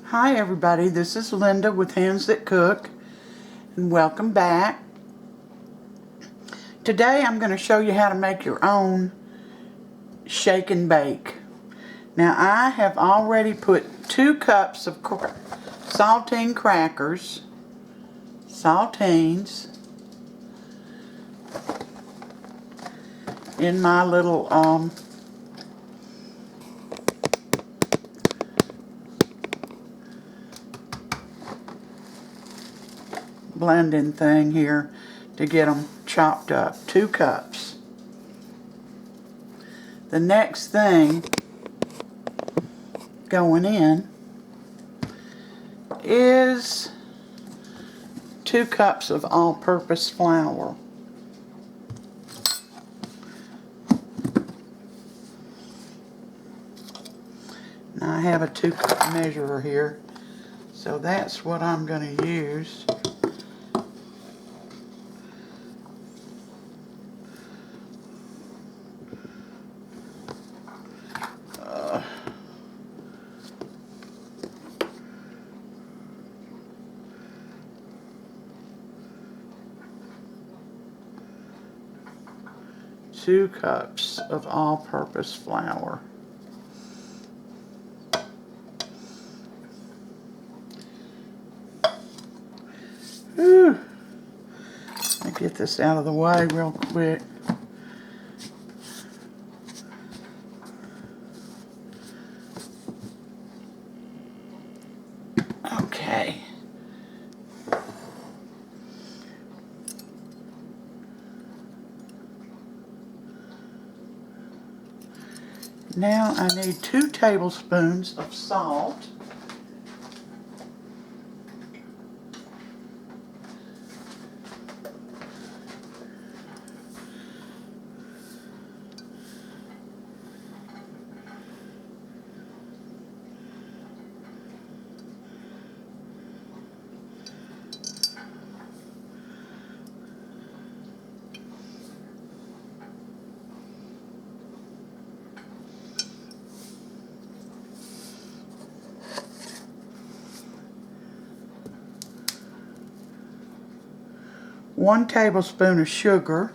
Hi everybody, this is Linda with Handsthatcook and welcome back. Today I'm going to show you how to make your own shake and bake. Now I have already put 2 cups of saltine crackers, saltines, in my little blending thing here to get them chopped up. 2 cups. The next thing going in is 2 cups of all-purpose flour. Now I have a 2-cup measurer here, so that's what I'm going to use. Two cups of all-purpose flour. Whew. Let me get this out of the way real quick. Okay. Now I need 2 tablespoons of salt. One tablespoon of sugar.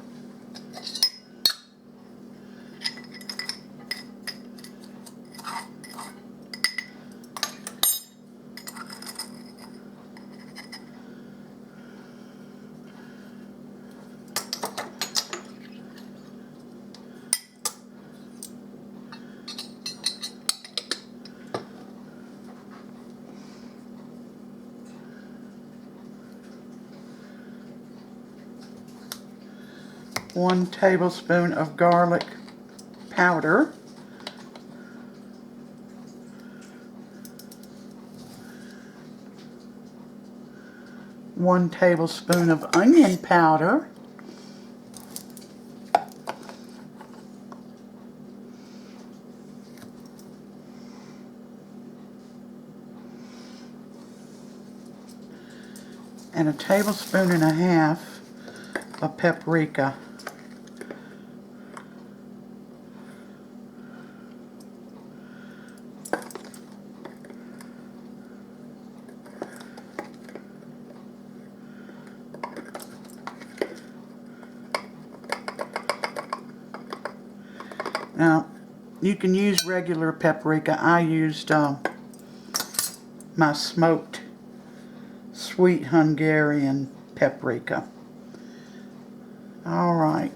One tablespoon of garlic powder. One tablespoon of onion powder. And a tablespoon and a half of paprika. Now, you can use regular paprika. I used my smoked sweet Hungarian paprika. Alright.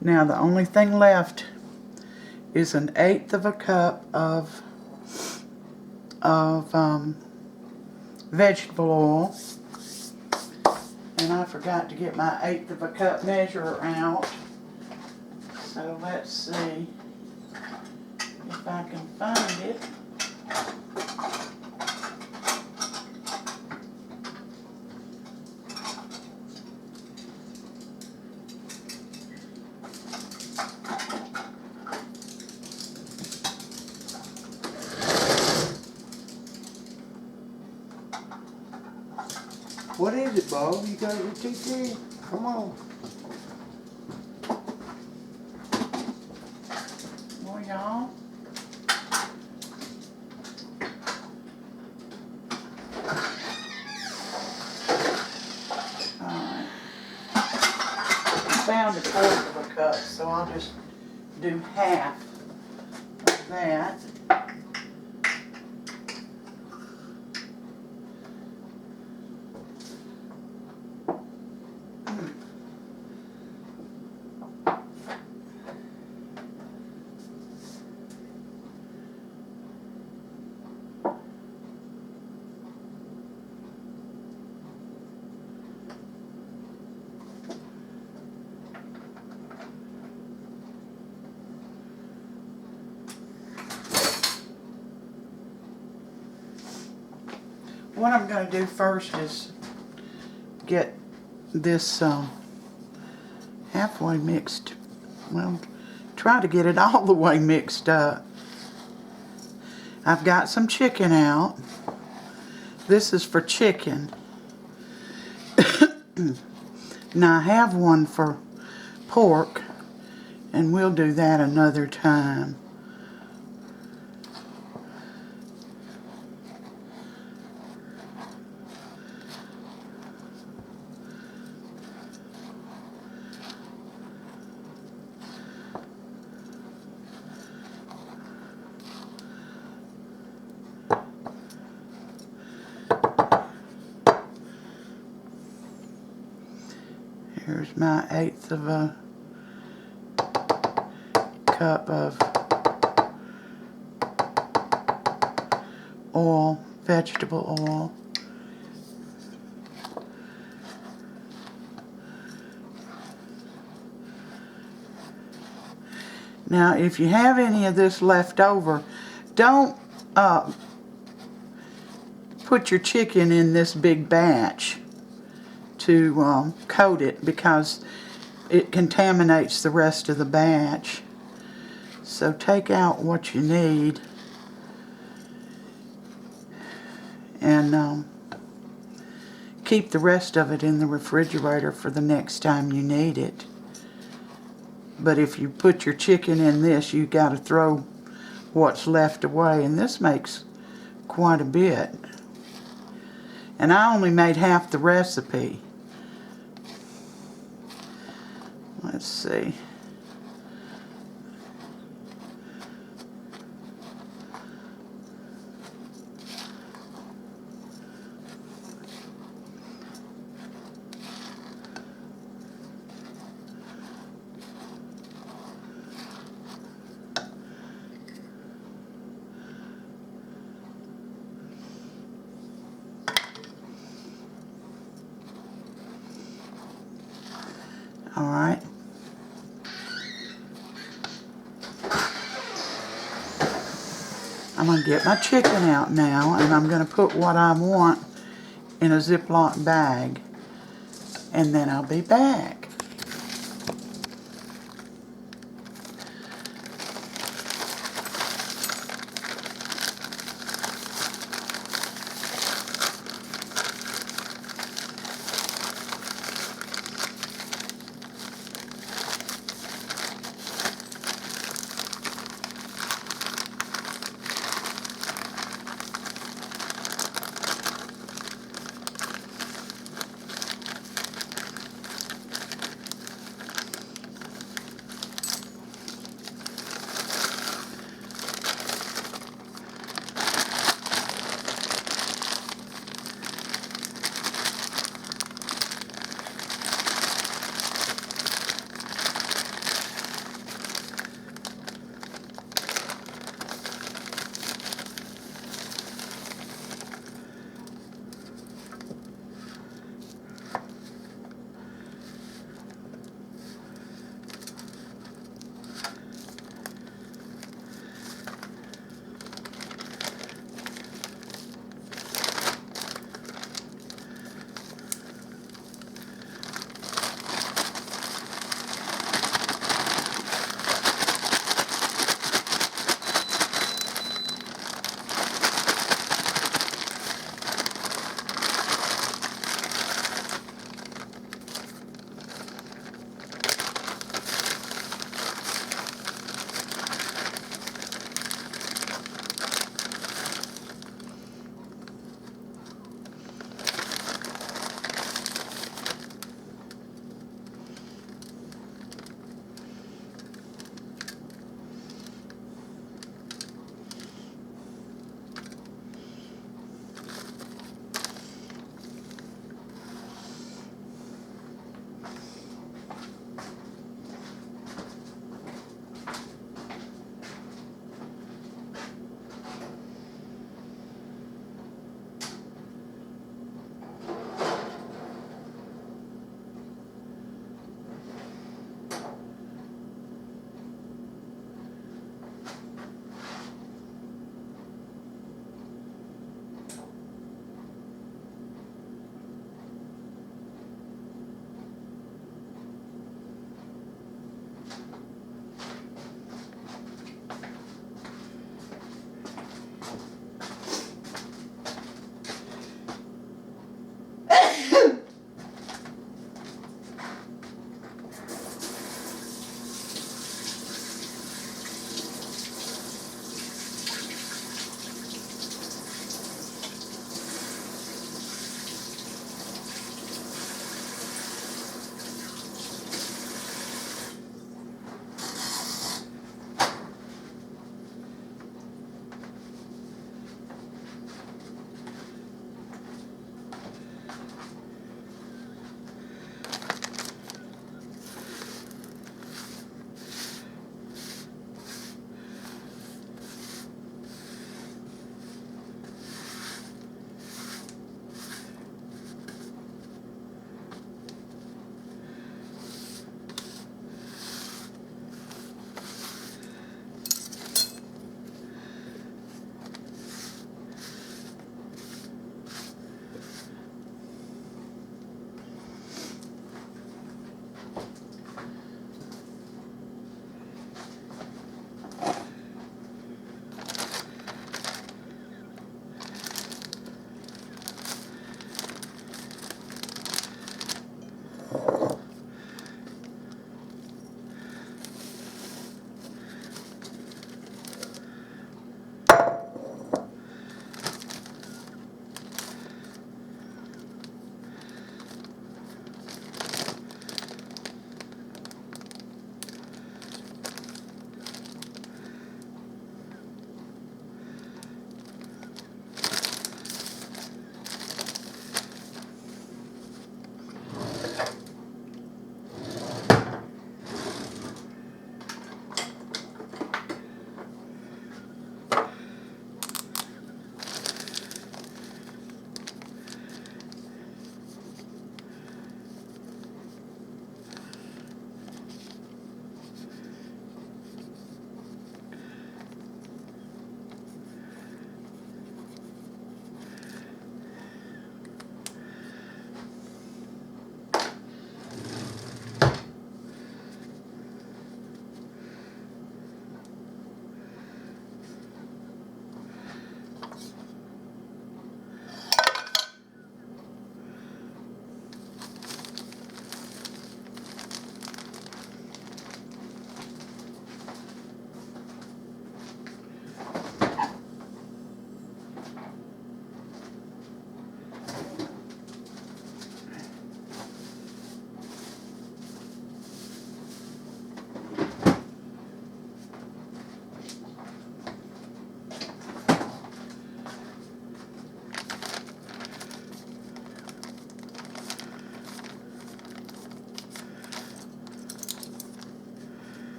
Now the only thing left is 1/8 of a cup of vegetable oil. And I forgot to get my 1/8 of a cup measurer out. So let's see if I can find it. What is it, Bob? You got your TT? Come on. Well, y'all, down to 1/4 of a cup, so I'll just do half of that. What I'm going to do first is get this halfway mixed. Well, try to get it all the way mixed up. I've got some chicken out. This is for chicken. Now I have one for pork, and we'll do that another time. Here's my 1/8 of a cup of oil, vegetable oil. Now, if you have any of this left over, don't put your chicken in this big batch to coat it, because it contaminates the rest of the batch. So take out what you need and keep the rest of it in the refrigerator for the next time you need it. But if you put your chicken in this, you got to throw what's left away, and this makes quite a bit. And I only made half the recipe. Let's see. All right. I'm going to get my chicken out now, and I'm going to put what I want in a Ziploc bag, and then I'll be back.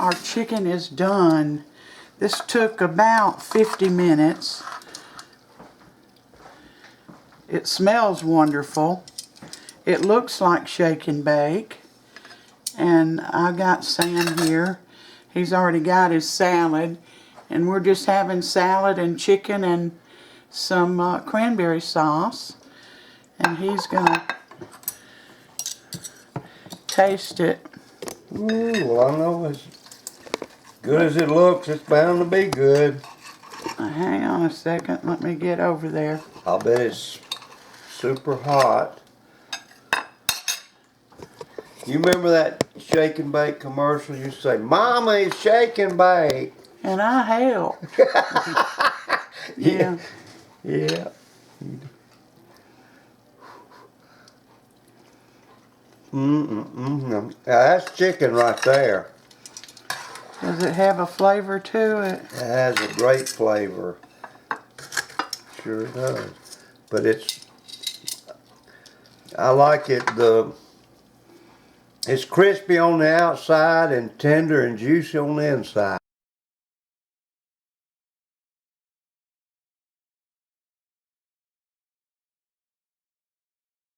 our chicken is done. This took about 50 minutes. It smells wonderful. It looks like shake and bake. And I got Sam here. He's already got his salad. And we're just having salad and chicken and some cranberry sauce. And he's gonna taste it. Well, I know as good as it looks, it's bound to be good. Hang on a second, let me get over there. I'll bet it's super hot. You remember that shake and bake commercial? You say, "Mama, it's shake and bake." And I help. Yeah. Yeah. That's chicken right there. Does it have a flavor to it? It has a great flavor. Sure does. But I like it. It's crispy on the outside and tender and juicy on the inside.